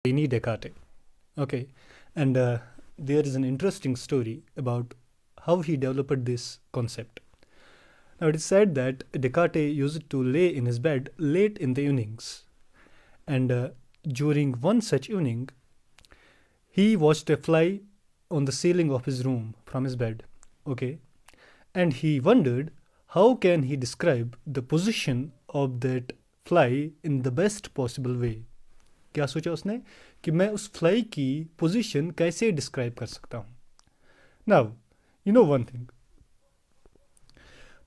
René Descartes. Okay, and there is an interesting story about how he developed this concept. Now, it is said that Descartes used to lay in his bed late in the evenings, and during one such evening, he watched a fly on the ceiling of his room from his bed. Okay, and he wondered how can he describe the position of that fly in the best possible way. क्या सोचा उसने कि मैं उस fly की position कैसे describe कर सकता हूँ. Now you know one thing,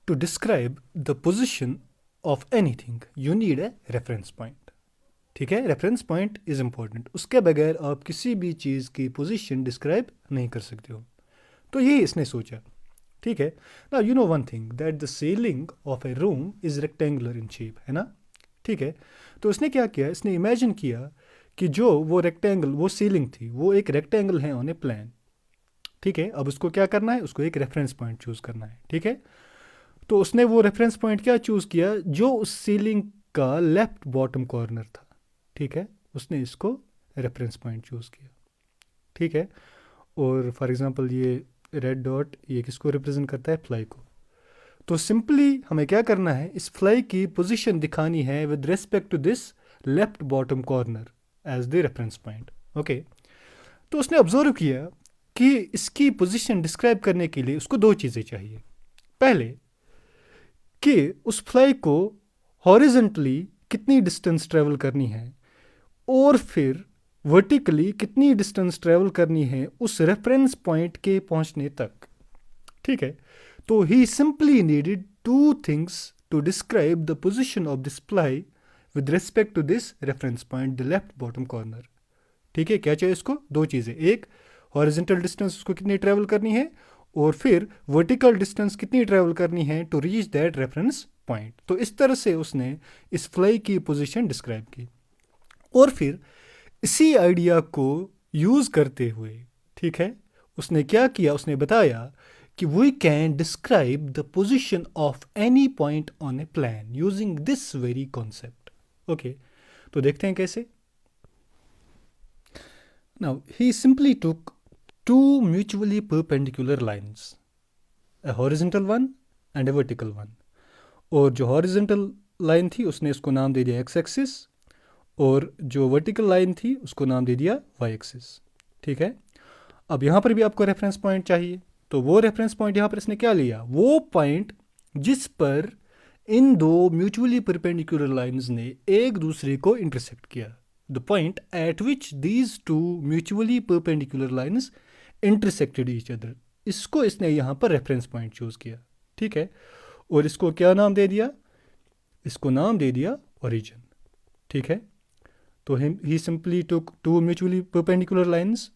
to describe the position of anything you need a reference point. ठीक है, रेफरेंस पॉइंट इज इंपॉर्टेंट. उसके बगैर आप किसी भी चीज़ की पोजीशन डिस्क्राइब नहीं कर सकते हो. तो यही इसने सोचा. ठीक है, now you know one thing that the ceiling of A room is rectangular in shape, है ना. ठीक है, तो उसने क्या किया, इसने इमेजिन किया कि जो वो रेक्टेंगल, वो सीलिंग थी, वो एक रेक्टेंगल है ऑन ए प्लान. ठीक है, अब उसको क्या करना है, उसको एक रेफरेंस पॉइंट चूज़ करना है. ठीक है, तो उसने वो रेफरेंस पॉइंट क्या चूज़ किया, जो उस सीलिंग का लेफ्ट बॉटम कॉर्नर था. ठीक है, उसने इसको रेफरेंस पॉइंट चूज़ किया. ठीक है, और फॉर एग्जांपल ये रेड डॉट ये किसको रिप्रेजेंट करता है, फ्लाई को. तो सिंपली हमें क्या करना है, इस फ्लाई की पोजीशन दिखानी है with respect to this left bottom corner as the reference point. Okay, तो उसने ऑब्जर्व किया कि इसकी पोजीशन डिस्क्राइब करने के लिए उसको दो चीज़ें चाहिए. पहले कि उस फ्लाई को हॉरिजेंटली कितनी डिस्टेंस ट्रेवल करनी है, और फिर वर्टिकली कितनी डिस्टेंस ट्रेवल करनी है उस रेफरेंस पॉइंट के पहुंचने तक. ठीक है, तो he simply needed two things to describe the position of this fly with respect to this reference point, the left bottom corner. ठीक है, क्या चाहिए इसको, दो चीज़ें. एक, हॉरिजेंटल डिस्टेंस उसको कितनी ट्रेवल करनी है, और फिर वर्टिकल डिस्टेंस कितनी ट्रेवल करनी है to reach that reference point. तो इस तरह से उसने इस फ्लाई की पोजीशन डिस्क्राइब की. और फिर इसी आइडिया को यूज़ करते हुए, ठीक है, उसने क्या किया, उसने बताया कि we can describe the position of any point on a plan using this very concept. Okay, तो देखते हैं कैसे. Now he simply took two mutually perpendicular lines, a horizontal one and a vertical one. और जो horizontal line थी उसने उसको नाम दे दिया एक्स एक्सिस, और जो वर्टिकल लाइन थी उसको नाम दे दिया वाई एक्सिस. ठीक है, अब यहाँ पर भी आपको रेफरेंस पॉइंट चाहिए, तो वो रेफरेंस पॉइंट यहाँ पर इसने क्या लिया, वो पॉइंट जिस पर इन दो म्यूचुअली परपेंडिकुलर लाइंस ने एक दूसरे को इंटरसेक्ट किया. The point eight which these two mutually perpendicular lines intersected each other, इसको इसने यहाँ पर रेफरेंस पॉइंट चूज़ किया. ठीक है, और इसको क्या नाम दे दिया, इसको नाम दे दिया ओरिजिन. ठीक है, तो he simply took two mutually perpendicular lines,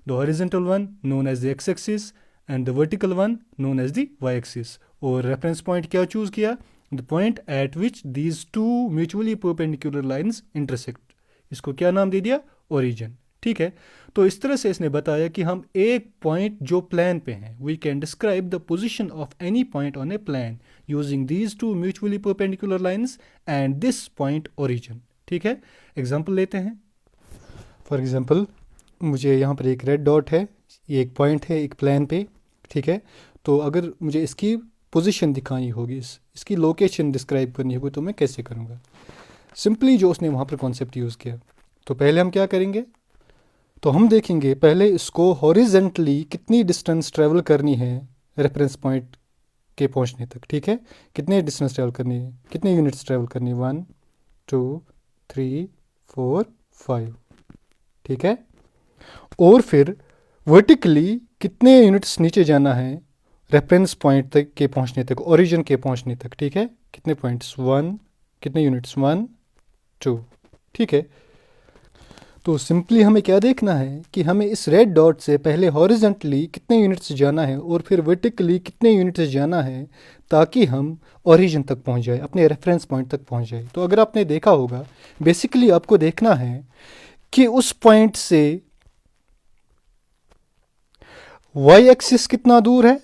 the horizontal one known as the x-axis and the vertical one known as the y-axis. और reference point क्या choose किया, the point at which these two mutually perpendicular lines intersect. इसको क्या नाम दे दिया, origin. ठीक है, तो इस तरह से इसने बताया कि हम एक पॉइंट जो प्लान पे हैं, we can describe the position of any point on a plan using these two mutually perpendicular lines and this point origin. ठीक है, एग्जाम्पल लेते हैं. फॉर एग्जाम्पल मुझे यहाँ पर एक रेड डॉट है, ये एक पॉइंट है एक प्लान पे. ठीक है, तो अगर मुझे इसकी पोजीशन दिखानी होगी, इसकी लोकेशन डिस्क्राइब करनी होगी, तो मैं कैसे करूँगा. सिंपली जो उसने वहाँ पर कॉन्सेप्ट यूज़ किया, तो पहले हम क्या करेंगे, तो हम देखेंगे पहले इसको हॉरिजेंटली कितनी डिस्टेंस ट्रेवल करनी है रेफरेंस पॉइंट के पहुँचने तक. ठीक है, कितने डिस्टेंस ट्रेवल करनी है, कितने यूनिट्स ट्रेवल करनी है, 1 2 3 4 5. ठीक है, और फिर वर्टिकली कितने यूनिट्स नीचे जाना है रेफरेंस पॉइंट तक के पहुंचने तक, ओरिजिन के पहुंचने तक. ठीक है, कितने पॉइंट्स, 1, कितने यूनिट्स, 1 2. ठीक है, तो सिंपली हमें क्या देखना है कि हमें इस रेड डॉट से पहले हॉरिजेंटली कितने यूनिट्स जाना है और फिर वर्टिकली कितने यूनिट्स जाना है, ताकि हम ओरिजिन तक पहुंच जाए, अपने रेफरेंस पॉइंट तक पहुंच जाए. तो अगर आपने देखा होगा, बेसिकली आपको देखना है कि उस पॉइंट से वाई एक्सिस कितना दूर है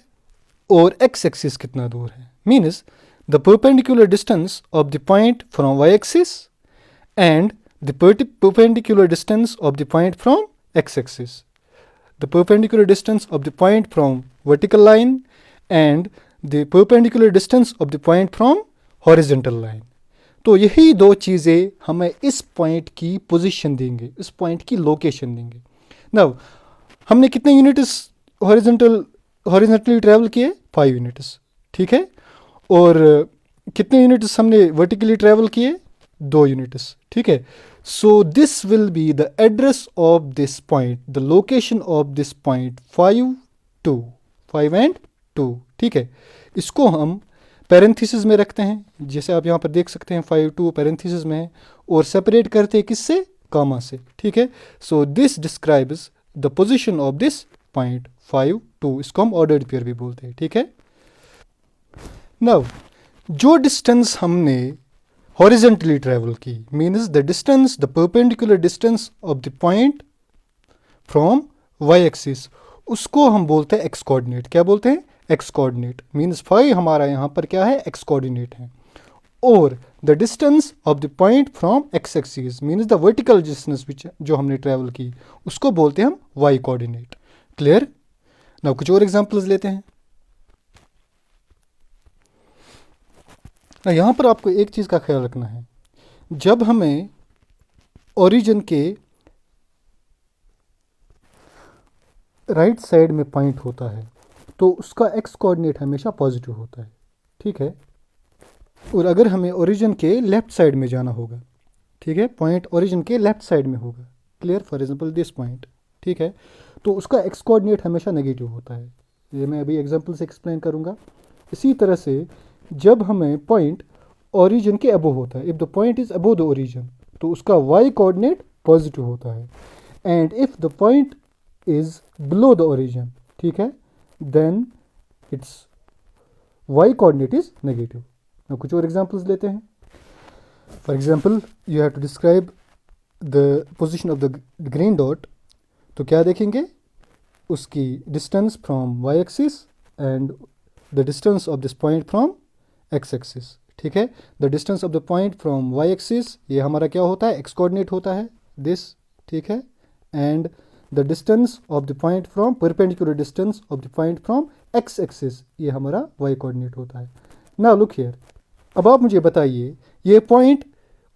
और एक्स एक्सिस कितना दूर है. Means the perpendicular distance of the point from Y axis and the perpendicular distance of the point from x-axis, the perpendicular distance of the point from vertical line and the perpendicular distance of the point from horizontal line. तो यही दो चीज़ें हमें इस point की position देंगे, इस point की लोकेशन देंगे. नाउ हमने कितने यूनिट्स हॉरिजॉन्टली ट्रैवल किए? 5 यूनिट्स. ठीक है. और कितने यूनिट्स हमने वर्टिकली ट्रैवल किए? 2 यूनिट्स. ठीक है. So this will be the address of this point, the location of this point 5 and 2. ठीक है. इसको हम पैरेंथेसिस में रखते हैं, जैसे आप यहाँ पर देख सकते हैं 5 2 पैरेंथेसिस में है, और सेपरेट करते हैं किससे? कामा से. ठीक है. So this describes the position of this point 5 2. इसको हम ऑर्डर्ड पेयर भी बोलते हैं. ठीक है. नाउ जो डिस्टेंस हमने हॉरिजॉन्टली ट्रैवल की, means the distance, the perpendicular distance of the point from Y axis, उसको हम बोलते हैं एक्स कोऑर्डिनेट. क्या बोलते हैं? X coordinate. मीन्स 5 हमारा यहाँ पर क्या है? एक्स कोऑर्डिनेट है. और the distance of the point from X axis, means the vertical distance जो हमने ट्रैवल की, उसको बोलते हैं हम वाई कोऑर्डिनेट. क्लियर? नाउ कुछ और एग्जांपल्स लेते हैं. यहाँ पर आपको एक चीज़ का ख्याल रखना है, जब हमें ओरिजिन के राइट साइड में पॉइंट होता है तो उसका एक्स कोऑर्डिनेट हमेशा पॉजिटिव होता है. ठीक है. और अगर हमें ओरिजिन के लेफ्ट साइड में जाना होगा, ठीक है, पॉइंट ओरिजिन के लेफ्ट साइड में होगा, clear, for example this point, ठीक है, तो उसका एक्स कोऑर्डिनेट हमेशा नेगेटिव होता है. ये मैं अभी एग्जांपल से एक्सप्लेन करूँगा. इसी तरह से जब हमें पॉइंट ओरिजिन के अबो होता है, if the point is above the origin, तो उसका वाई कोऑर्डिनेट पॉजिटिव होता है. And if the point is below the origin, ठीक है, then its Y coordinate is negative. now कुछ और एग्जांपल्स लेते हैं. For example you have to describe the position of the green dot. तो क्या देखेंगे? उसकी distance from Y axis and the distance of this point from X axis. ठीक है. The distance of the point from Y axis, ये हमारा क्या होता है? एक्स कोऑर्डिनेट होता है, दिस. ठीक है. And the distance of the point from, perpendicular distance of the point from X axis, ये हमारा वाई कोऑर्डिनेट होता है. Now look here. अब आप मुझे बताइए, ये पॉइंट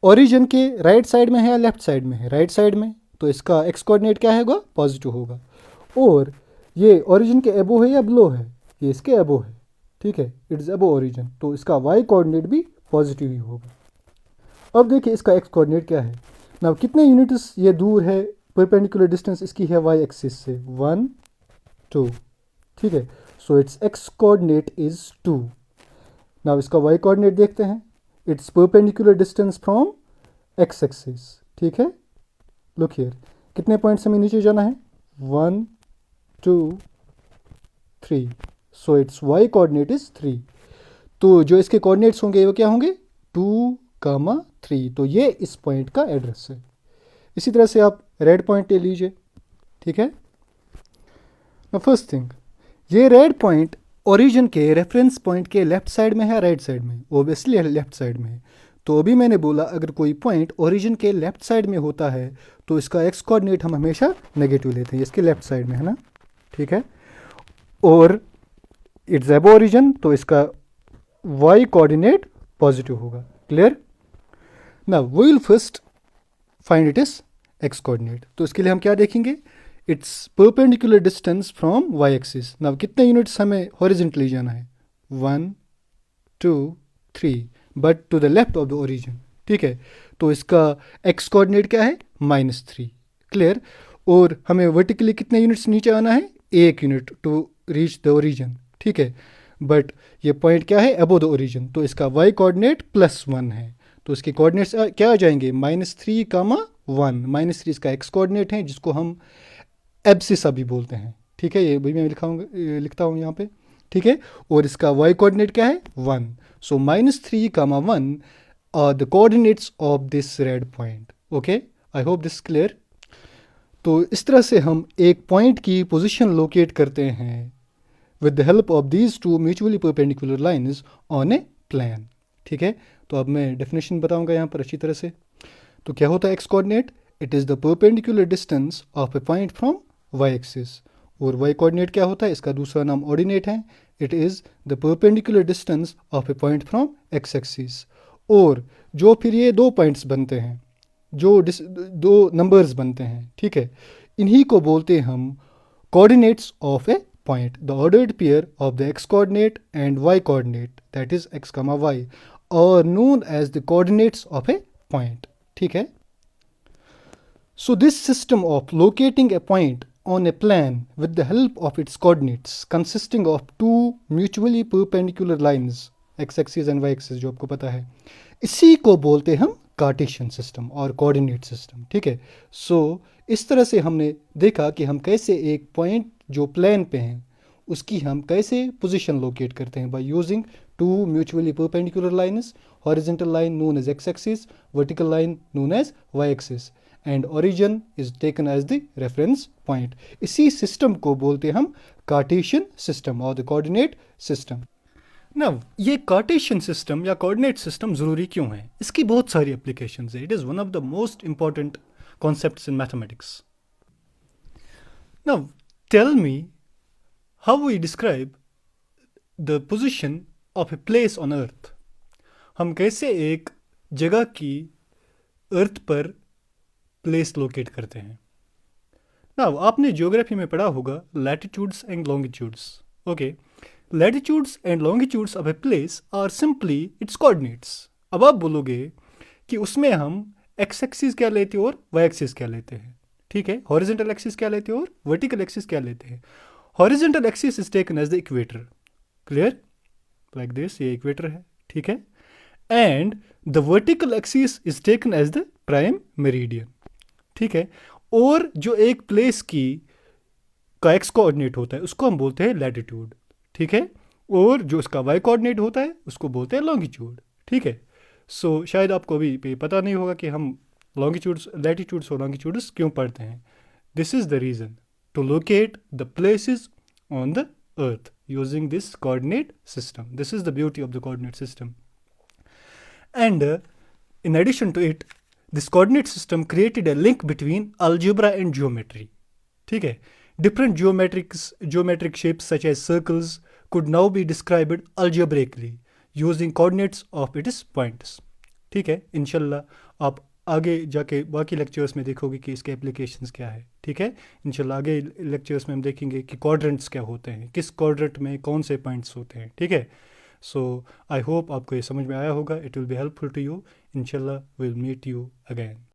ओरिजिन के राइट साइड में है या लेफ्ट साइड में है? राइट साइड में, तो इसका एक्स कोऑर्डिनेट क्या होगा? पॉजिटिव होगा. और ये ओरिजिन के अबो है या बिलो है? ये इसके अबो है. ठीक है, इट इज़ अबो ओरिजिन, तो इसका वाई कोऑर्डिनेट भी पॉजिटिव ही होगा. अब देखिए इसका एक्स कोऑर्डिनेट क्या है. नाउ कितने यूनिट्स ये दूर है? परपेंडिकुलर डिस्टेंस इसकी है वाई एक्सिस से 1 2. ठीक है. So it's x coordinate is 2. Now इसका वाई कोऑर्डिनेट देखते हैं. It's perpendicular distance from X axis. ठीक है. लुक हियर, कितने पॉइंट्स हमें नीचे जाना है? 1 2 3. So its Y coordinate is 3. तो जो इसके कोऑर्डिनेट्स होंगे वो क्या होंगे? 2 3. तो ये इस पॉइंट का एड्रेस है. इसी तरह से आप रेड पॉइंट ले लीजिए. ठीक है. ना फर्स्ट थिंग, ये रेड पॉइंट ओरिजिन के रेफरेंस पॉइंट के लेफ्ट साइड में है, राइट साइड में? ओबियसली लेफ्ट साइड में है. तो अभी मैंने बोला अगर कोई पॉइंट ओरिजिन के लेफ्ट साइड में होता है तो इसका एक्स कोऑर्डिनेट हम हमेशा नेगेटिव लेते हैं, इसके लेफ्ट साइड में है ना. ठीक है. और इट्स अबव ओरिजिन, तो इसका वाई कोऑर्डिनेट पॉजिटिव होगा. Clear. Now we will first find it is X coordinate. तो इसके लिए हम क्या देखेंगे? Its perpendicular distance from Y axis. Now कितने यूनिट्स हमें हॉरिजॉन्टली जाना है? 1 2 3, but to the left of the origin. ठीक है. तो इसका एक्स कोऑर्डिनेट क्या है? -3. क्लियर. और हमें वर्टिकली कितने यूनिट्स नीचे आना है? 1 unit to reach the origin. ठीक है. बट ये पॉइंट क्या है? अबव द ओरिजिन, तो इसका वाई कोऑर्डिनेट +1 है. तो इसके कोऑर्डिनेट्स क्या आ जाएंगे? -3 1. -3 इसका एक्स कोऑर्डिनेट है, जिसको हम एब्सिस अभी बोलते हैं. ठीक है. ये भी मैं लिखता हूँ यहाँ पे. ठीक है. और इसका वाई कोऑर्डिनेट क्या है? 1. सो -3 1 are the coordinates of this red point. Okay, I hope this is clear. तो इस तरह से हम एक पॉइंट की पोजीशन लोकेट करते हैं with the help of these two mutually perpendicular lines on a plan. ठीक है. तो अब मैं डेफिनेशन बताऊंगा यहाँ पर अच्छी तरह से. तो क्या होता है X coordinate? It is the perpendicular distance of a point from Y axis. और वाई कोऑर्डिनेट क्या होता है? इसका दूसरा नाम ऑर्डिनेट है। It is the perpendicular distance of a point from X axis. और जो फिर ये दो पॉइंट्स बनते हैं, जो दो नंबर्स बनते हैं, ठीक है, इन्हीं को बोलते हैं हम coordinates of A point. The ordered pair of the x coordinate and y coordinate, that is x comma y, are known as the coordinates of a point. ठीक है? So this system of locating a point on a plan with the help of its coordinates consisting of two mutually perpendicular lines, x axis and y axis, जो आपको पता है, इसी को बोलते हम कार्टेशियन सिस्टम और कोऑर्डिनेट सिस्टम। ठीक है? सो इस तरह से हमने देखा कि हम कैसे एक पॉइंट जो प्लेन पे हैं उसकी हम कैसे पोजीशन लोकेट करते हैं by using two mutually perpendicular lines, horizontal line known as X axis, vertical line known as Y axis, and origin is taken as the reference point. इसी सिस्टम को बोलते हम कार्टेशियन सिस्टम और the coordinate system. Now, ये Cartesian system या coordinate system ज़रूरी क्यों है? इसकी बहुत सारी एप्लीकेशंस है। It is one of the most important concepts in mathematics. Now tell me how we describe the position of a place on earth. हम कैसे एक जगह की अर्थ पर प्लेस लोकेट करते हैं? नाउ आपने ज्योग्राफी में पढ़ा होगा latitudes and longitudes. Okay, latitudes and longitudes of a place are simply its coordinates। अब आप बोलोगे कि उसमें हम x एक्सिस क्या लेते हैं और y एक्सिस क्या लेते हैं। ठीक है, हॉरिजॉन्टल एक्सिस क्या लेते हैं और वर्टिकल एक्सिस क्या लेते हैं। Horizontal axis is taken as the equator, clear, like this, ये इक्वेटर है। ठीक है, and the vertical axis is taken as the prime meridian. ठीक है, और जो एक प्लेस की का x कोऑर्डिनेट होता है उसको हम बोलते हैं लैटिट्यूड। ठीक है, और जो उसका वाई कोऑर्डिनेट होता है उसको बोलते हैं लॉन्गिट्यूड। ठीक है, सो शायद आपको अभी पता नहीं होगा कि हम लॉन्गिट्यूड्स, लैटिट्यूड्स और लॉन्गिट्यूड्स क्यों पढ़ते हैं। This is the reason to locate the places on the earth using this coordinate system. This is the beauty of the coordinate system. And in addition to it, this coordinate system created a link between algebra and geometry. ठीक है, different geometric shapes such as circles could now be described algebraically using coordinates of its points. ठीक है, इंशाल्लाह आप आगे जाके बाकी lectures में देखोगे कि इसके एप्लीकेशंस क्या है। ठीक है, इंशाल्लाह आगे लेक्चर्स में हम देखेंगे कि क्वाड्रेंट्स क्या होते हैं, किस क्वाड्रेंट में कौन से पॉइंट्स होते हैं। ठीक है, सो आई होप आपको ये समझ में आया होगा। It will be helpful to you. इंशाल्लाह विल मीट यू अगेन।